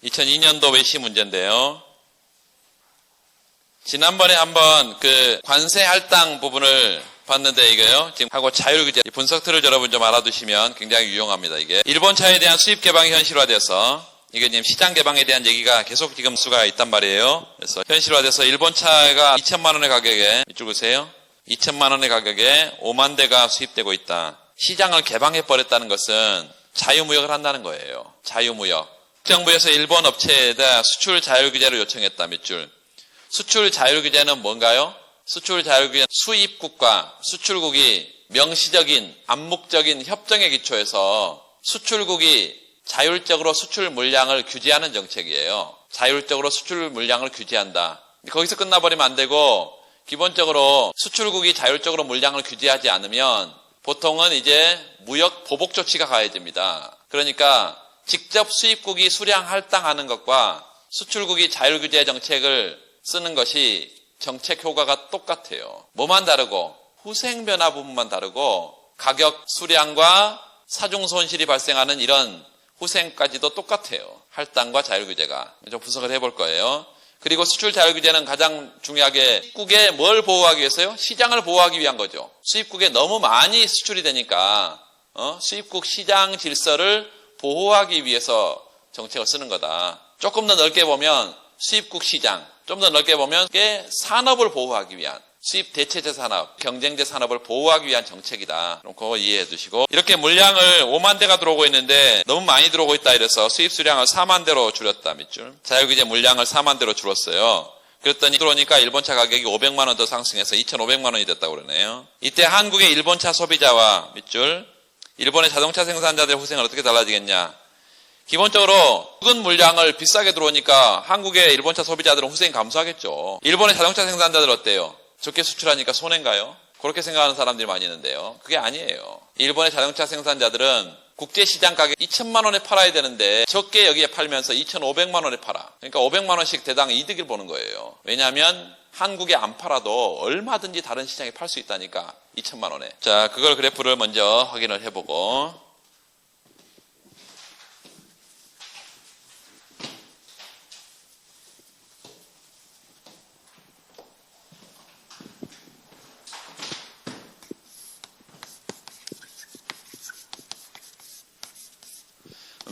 2002년도 외시 문제인데요. 지난번에 한번 그 관세 할당 부분을 봤는데 이거요. 지금 하고 자율규제 분석 틀을 여러분 좀 알아두시면 굉장히 유용합니다. 이게 일본차에 대한 수입 개방이 현실화돼서 이게 지금 시장 개방에 대한 얘기가 계속 지금 수가 있단 말이에요. 그래서 현실화돼서 일본차가 2천만 원의 가격에 이쪽 보세요. 2천만 원의 가격에 5만 대가 수입되고 있다. 시장을 개방해 버렸다는 것은 자유무역을 한다는 거예요. 자유무역. 정부에서 일본 업체에다 수출 자율규제를 요청했다. 몇 줄. 수출 자율규제는 뭔가요? 수출 자율규제는 수입국과 수출국이 명시적인 암묵적인 협정에 기초해서 수출국이 자율적으로 수출 물량을 규제하는 정책이에요. 자율적으로 수출 물량을 규제한다. 거기서 끝나버리면 안 되고 기본적으로 수출국이 자율적으로 물량을 규제하지 않으면 보통은 이제 무역 보복 조치가 가해집니다. 그러니까 직접 수입국이 수량 할당하는 것과 수출국이 자율규제 정책을 쓰는 것이 정책 효과가 똑같아요. 뭐만 다르고 후생 변화 부분만 다르고 가격 수량과 사중 손실이 발생하는 이런 후생까지도 똑같아요. 할당과 자율규제가. 좀 분석을 해볼 거예요. 그리고 수출 자율규제는 가장 중요하게 수입국에 뭘 보호하기 위해서요? 시장을 보호하기 위한 거죠. 수입국에 너무 많이 수출이 되니까 수입국 시장 질서를 보호하기 위해서 정책을 쓰는 거다. 조금 더 넓게 보면 수입국 시장, 좀 더 넓게 보면 산업을 보호하기 위한 수입 대체제 산업, 경쟁제 산업을 보호하기 위한 정책이다. 그럼 그거 이해해 두시고 이렇게 물량을 5만 대가 들어오고 있는데 너무 많이 들어오고 있다 이래서 수입 수량을 4만 대로 줄였다. 밑줄. 자율규제 물량을 4만 대로 줄었어요. 그랬더니 들어오니까 일본차 가격이 500만 원 더 상승해서 2,500만 원이 됐다고 그러네요. 이때 한국의 일본차 소비자와 밑줄 일본의 자동차 생산자들의 후생은 어떻게 달라지겠냐. 기본적으로 적은 물량을 비싸게 들어오니까 한국의 일본차 소비자들은 후생이 감소하겠죠. 일본의 자동차 생산자들 어때요? 적게 수출하니까 손해인가요? 그렇게 생각하는 사람들이 많이 있는데요. 그게 아니에요. 일본의 자동차 생산자들은 국제시장 가격 2천만 원에 팔아야 되는데 적게 여기에 팔면서 2,500만 원에 팔아. 그러니까 500만 원씩 대당 이득을 보는 거예요. 왜냐하면 한국에 안 팔아도 얼마든지 다른 시장에 팔 수 있다니까 2천만 원에. 자, 그걸 그래프를 먼저 확인을 해보고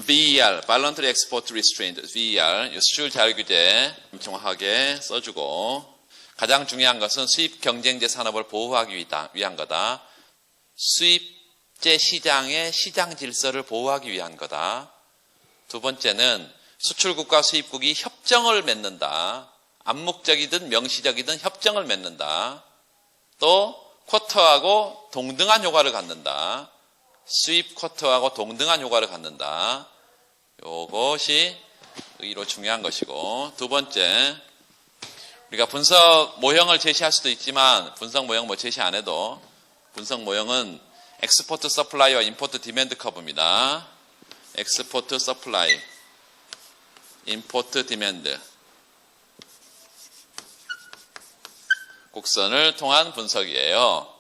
VER, Voluntary Export Restraint, VER, 수출 자율규제 정확하게 써주고 가장 중요한 것은 수입 경쟁제 산업을 보호하기 위한 거다. 수입제 시장의 시장 질서를 보호하기 위한 거다. 두 번째는 수출국과 수입국이 협정을 맺는다. 암묵적이든 명시적이든 협정을 맺는다. 또 쿼터하고 동등한 효과를 갖는다. 수입 쿼터하고 동등한 효과를 갖는다. 요것이 의로 중요한 것이고 두 번째 우리가 분석 모형을 제시할 수도 있지만 분석 모형 뭐 제시 안 해도 분석 모형은 엑스포트 서플라이와 임포트 디맨드 커브입니다. 엑스포트 서플라이, 임포트 디맨드 곡선을 통한 분석이에요.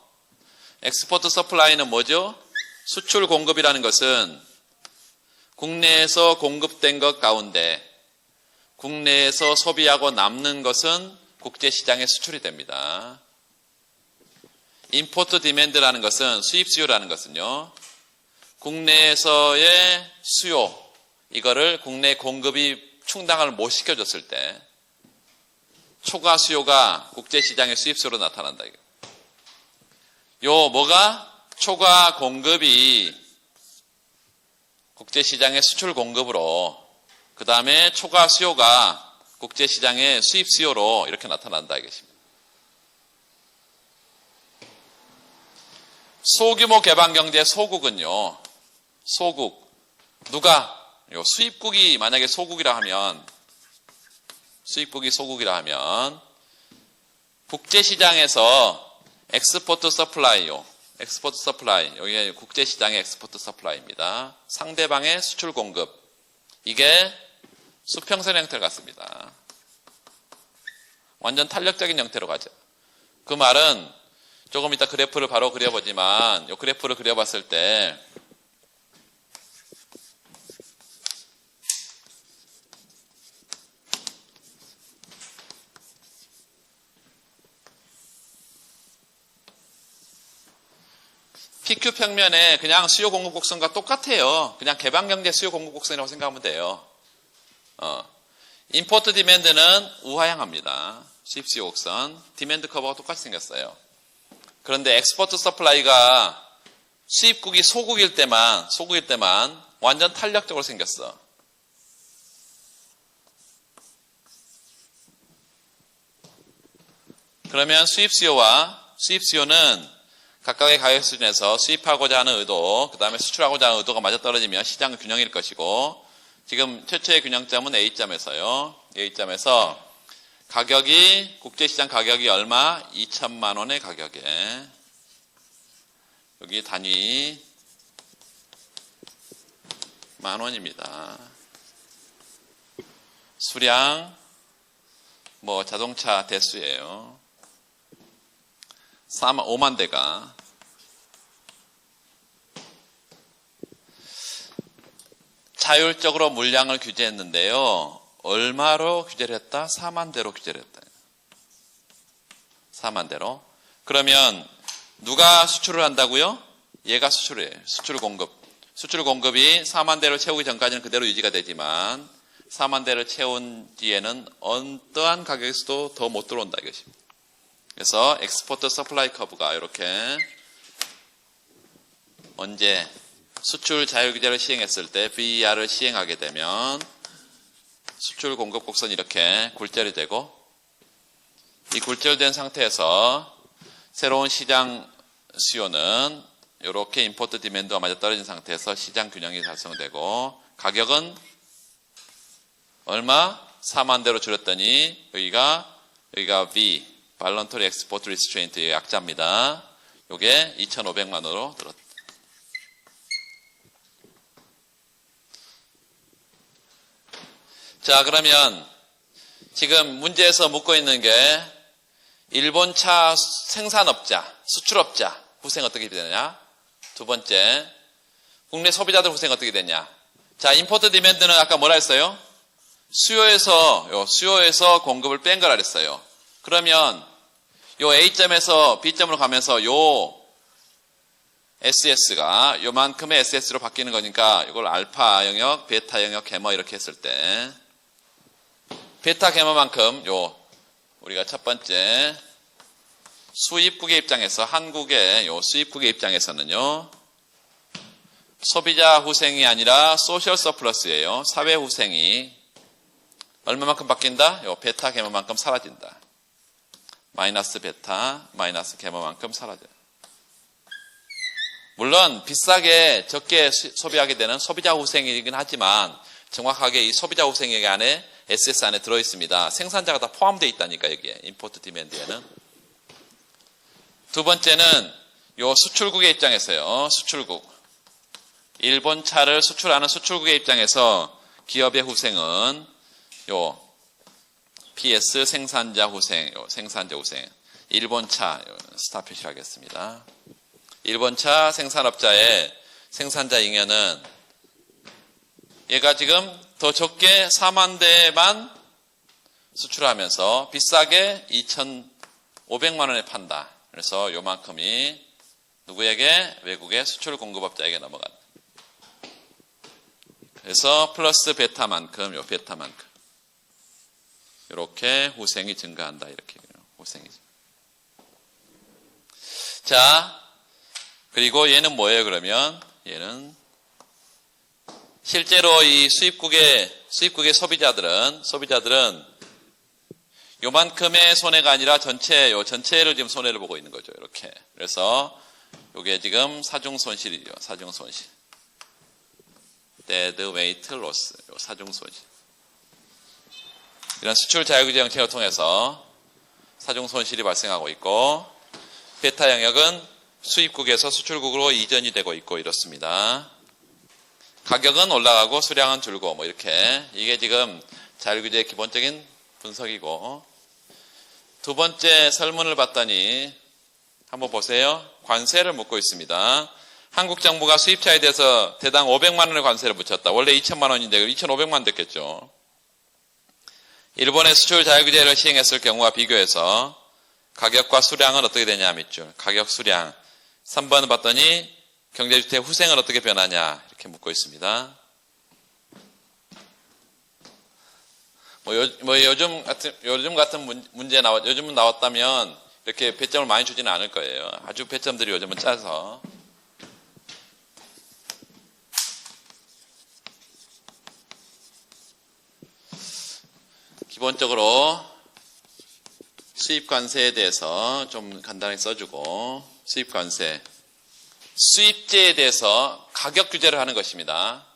엑스포트 서플라이는 뭐죠? 수출 공급이라는 것은 국내에서 공급된 것 가운데 국내에서 소비하고 남는 것은 국제시장에 수출이 됩니다. 임포트 디맨드라는 것은 수입 수요라는 것은요. 국내에서의 수요, 이거를 국내 공급이 충당을 못 시켜줬을 때 초과 수요가 국제시장의 수입 수요로 나타난다. 요 뭐가? 초과 공급이 국제시장의 수출 공급으로 그 다음에 초과 수요가 국제시장의 수입 수요로 이렇게 나타난다 이것입니다. 소규모 개방경제 소국은요. 소국 누가? 요 수입국이 만약에 소국이라 하면 수입국이 소국이라 하면 국제시장에서 엑스포트 서플라이요. 엑스포트 서플라이, 여기 국제시장의 엑스포트 서플라이입니다. 상대방의 수출 공급, 이게 수평선 형태를 갖습니다. 완전 탄력적인 형태로 가죠. 그 말은 조금 이따 그래프를 바로 그려보지만 이 그래프를 그려봤을 때 PQ 평면에 그냥 수요 공급 곡선과 똑같아요. 그냥 개방경제 수요 공급 곡선이라고 생각하면 돼요. 임포트 디맨드는 우하향합니다. 수입 수요 곡선. 디맨드 커버가 똑같이 생겼어요. 그런데 엑스포트 서플라이가 수입국이 소국일 때만 완전 탄력적으로 생겼어. 그러면 수입 수요는 각각의 가격 수준에서 수입하고자 하는 의도, 그 다음에 수출하고자 하는 의도가 맞아 떨어지면 시장 균형일 것이고, 지금 최초의 균형점은 A점에서요. A점에서 가격이, 국제시장 가격이 얼마? 2천만 원의 가격에, 여기 단위 만 원입니다. 수량, 자동차 대수예요. 5만 대가. 자율적으로 물량을 규제했는데요. 얼마로 규제를 했다? 4만 대로 규제를 했다. 4만 대로. 그러면 누가 수출을 한다고요? 얘가 수출이에요. 수출 공급. 수출 공급이 4만 대를 채우기 전까지는 그대로 유지가 되지만 4만 대를 채운 뒤에는 어떠한 가격에서도 더 못 들어온다 이것입니다. 그래서 엑스포트 서플라이 커브가 이렇게 언제 수출 자율규제를 시행했을 때 VER을 시행하게 되면 수출 공급 곡선이 이렇게 굴절이 되고, 이 굴절된 상태에서 새로운 시장 수요는 이렇게 임포트 디맨드와 맞아 떨어진 상태에서 시장 균형이 달성되고, 가격은 얼마? 4만 대로 줄였더니 여기가 V 발런터리 엑스포트 리스트레인트의 약자입니다. 요게 2,500만 원으로 들었다. 자, 그러면 지금 문제에서 묻고 있는 게 일본 차 생산업자, 수출업자 후생 어떻게 되느냐? 두 번째, 국내 소비자들 후생 어떻게 되냐? 자, 임포트 디맨드는 아까 뭐라 했어요? 수요에서 공급을 뺀 거라 그랬어요. 그러면 요 A점에서 B점으로 가면서 요 SS가 요만큼의 SS로 바뀌는 거니까 이걸 알파 영역, 베타 영역, 개머 이렇게 했을 때 베타 개머만큼 우리가 첫 번째 수입국의 입장에서 한국의 수입국의 입장에서는요. 소비자 후생이 아니라 소셜 서플러스예요. 사회 후생이 얼마만큼 바뀐다? 베타 개머만큼 사라진다. 마이너스 베타, 마이너스 개머만큼 사라져요. 물론 비싸게 적게 소비하게 되는 소비자 후생이긴 하지만 정확하게 이 소비자 후생액 안에 SS 안에 들어있습니다. 생산자가 다 포함되어 있다니까 여기에 임포트 디맨드에는. 두 번째는 요 수출국의 입장에서요. 수출국. 일본 차를 수출하는 수출국의 입장에서 기업의 후생은 PS 생산자 후생, 생산자 후생. 일본 차 스타 표시를 하겠습니다. 일본 차 생산업자의 생산자 잉여는 얘가 지금 더 적게 4만 대만 수출하면서 비싸게 2,500만 원에 판다. 그래서 요만큼이 누구에게? 외국의 수출 공급업자에게 넘어간다. 그래서 플러스 베타만큼, 베타만큼. 이렇게 후생이 증가한다. 이렇게 후생이. 자, 그리고 얘는 뭐예요, 그러면? 얘는 실제로 이 수입국의 소비자들은 요만큼의 손해가 아니라 전체를 지금 손해를 보고 있는 거죠. 이렇게. 그래서 요게 지금 사중 손실이죠. 사중 손실. dead weight loss. 사중 손실. 이런 수출 자율규제 정책을 통해서 사중 손실이 발생하고 있고, 베타 영역은 수입국에서 수출국으로 이전이 되고 있고 이렇습니다. 가격은 올라가고 수량은 줄고 이렇게. 이게 지금 자율규제의 기본적인 분석이고, 두 번째 설문을 봤더니 한번 보세요. 관세를 묻고 있습니다. 한국 정부가 수입차에 대해서 대당 500만 원의 관세를 붙였다. 원래 2천만 원인데 2,500만 원 됐겠죠. 일본의 수출 자율규제를 시행했을 경우와 비교해서 가격과 수량은 어떻게 되냐 밑줄. 가격 수량. 3번 봤더니 경제주택 후생은 어떻게 변하냐 이렇게 묻고 있습니다. 요즘 같은 문제 요즘은 나왔다면 이렇게 배점을 많이 주지는 않을 거예요. 아주 배점들이 요즘은 짜서. 기본적으로 수입 관세에 대해서 좀 간단히 써주고, 수입 관세. 수입제에 대해서 가격 규제를 하는 것입니다.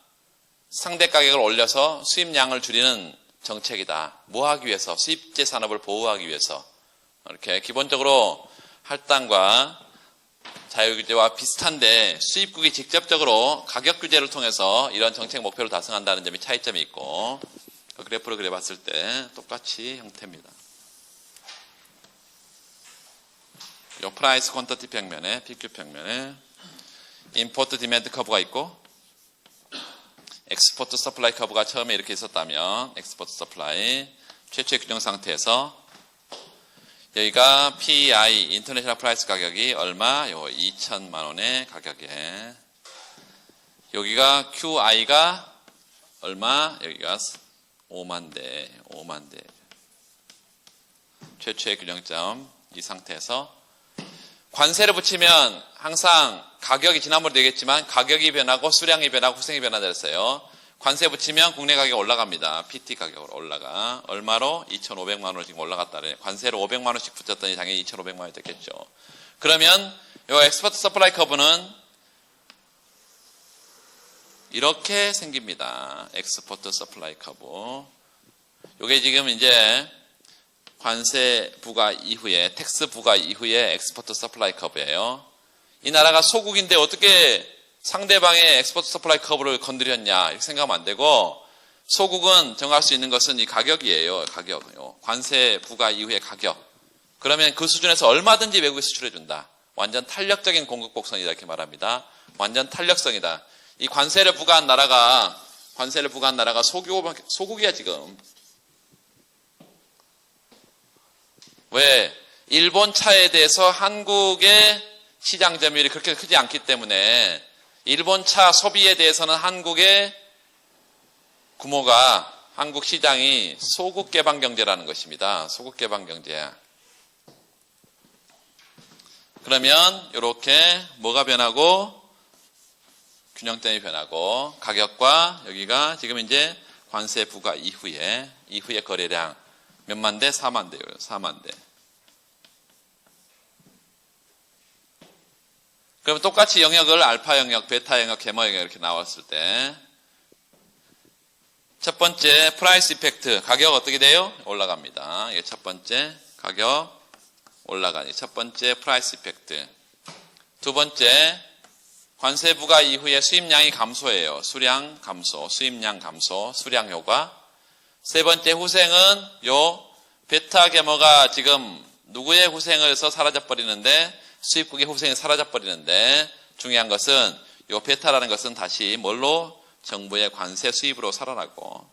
상대 가격을 올려서 수입량을 줄이는 정책이다. 뭐 하기 위해서? 수입제 산업을 보호하기 위해서. 이렇게 기본적으로 할당과 자유규제와 비슷한데 수입국이 직접적으로 가격 규제를 통해서 이런 정책 목표를 달성한다는 점이 차이점이 있고, 그래프를 그려봤을 때 똑같이 형태입니다. 이 프라이스 퀀터티 평면에, PQ 평면에 임포트 디맨드 커브가 있고, 엑스포트 서플라이 커브가 처음에 이렇게 있었다면, 엑스포트 서플라이 최초의 균형 상태에서 여기가 PI 인터내셔널 프라이스 가격이 얼마? 요 2천만 원의 가격에, 여기가 QI가 얼마? 여기가 5만 대. 최초의 균형점 이 상태에서 관세를 붙이면 항상 가격이 지난번에도 얘기했지만 가격이 변하고 수량이 변하고 후생이 변한다 했어요. 관세 붙이면 국내 가격이 올라갑니다. PT 가격으로 올라가. 얼마로? 2,500만 원으로 지금 올라갔다래. 관세로 500만 원씩 붙였더니 당연히 2,500만 원이 됐겠죠. 그러면 이 엑스포트 서플라이 커브는 이렇게 생깁니다. 엑스포트 서플라이 커브. 이게 지금 이제 관세 부과 이후에, 텍스 부과 이후에 엑스포트 서플라이 커브예요. 이 나라가 소국인데 어떻게 상대방의 엑스포트 서플라이 커브를 건드렸냐 이렇게 생각하면 안 되고, 소국은 정할 수 있는 것은 이 가격이에요. 가격요. 관세 부과 이후의 가격. 그러면 그 수준에서 얼마든지 외국에 수출해준다. 완전 탄력적인 공급 곡선이다 이렇게 말합니다. 완전 탄력성이다. 이 관세를 부과한 나라가 소국이야 지금. 왜? 일본 차에 대해서 한국의 시장 점유율이 그렇게 크지 않기 때문에 일본 차 소비에 대해서는 한국의 규모가, 한국 시장이 소국 개방 경제라는 것입니다. 소국 개방 경제야. 그러면 이렇게 뭐가 변하고? 균형점이 변하고, 가격과 여기가 지금 이제 관세 부과 이후에 거래량 몇만 대? 4만 대요. 4만 대. 그러면 똑같이 영역을 알파 영역, 베타 영역, 가마 영역 이렇게 나왔을 때 첫 번째 프라이스 이펙트, 가격 어떻게 돼요? 올라갑니다. 이게 첫 번째 가격 올라가니 첫 번째 프라이스 이펙트. 두 번째 관세 부과 이후에 수입량이 감소해요. 수량 감소, 수입량 감소, 수량 효과. 세 번째 후생은 요 베타 계모가 지금 누구의 후생에서 사라져버리는데, 수입국의 후생이 사라져버리는데, 중요한 것은 요 베타라는 것은 다시 뭘로? 정부의 관세 수입으로 살아나고,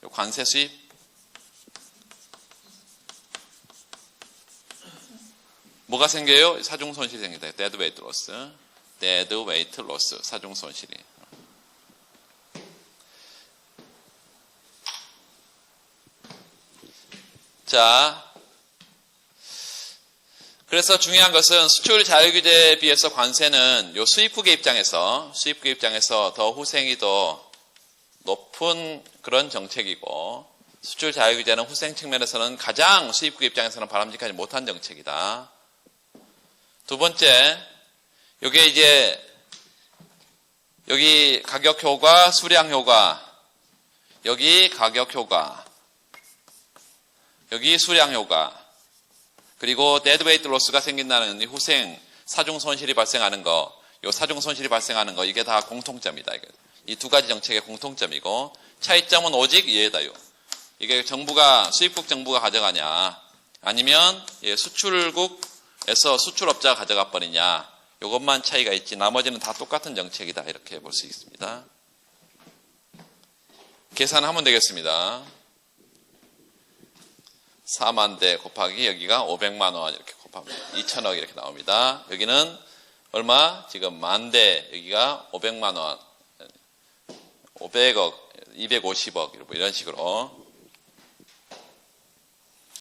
요 관세 수입 뭐가 생겨요? 사중 손실이 생긴다. 데드 웨이트 로스. 데드 웨이트 로스. 사중 손실이. 자, 그래서 중요한 것은 수출 자유규제에 비해서 관세는 요 수입국의 입장에서 더 후생이 더 높은 그런 정책이고, 수출 자유규제는 후생 측면에서는 가장 수입국 입장에서는 바람직하지 못한 정책이다. 두 번째, 요게 이제 여기 가격 효과, 수량 효과, 여기 가격 효과, 여기 수량 효과, 그리고 데드웨이트 로스가 생긴다는 이 후생 사중 손실이 발생하는 거, 요 사중 손실이 발생하는 거, 이게 다 공통점이다. 이 두 가지 정책의 공통점이고, 차이점은 오직 이해다요. 이게 수입국 정부가 가져가냐, 아니면 수출국에서 수출업자가 가져가 버리냐, 이것만 차이가 있지 나머지는 다 똑같은 정책이다 이렇게 볼 수 있습니다. 계산하면 되겠습니다. 4만 대 곱하기 여기가 500만 원 이렇게 곱하면 2천억 이렇게 나옵니다. 여기는 얼마? 지금 10,000대, 여기가 500만 원, 500억, 250억, 이런 식으로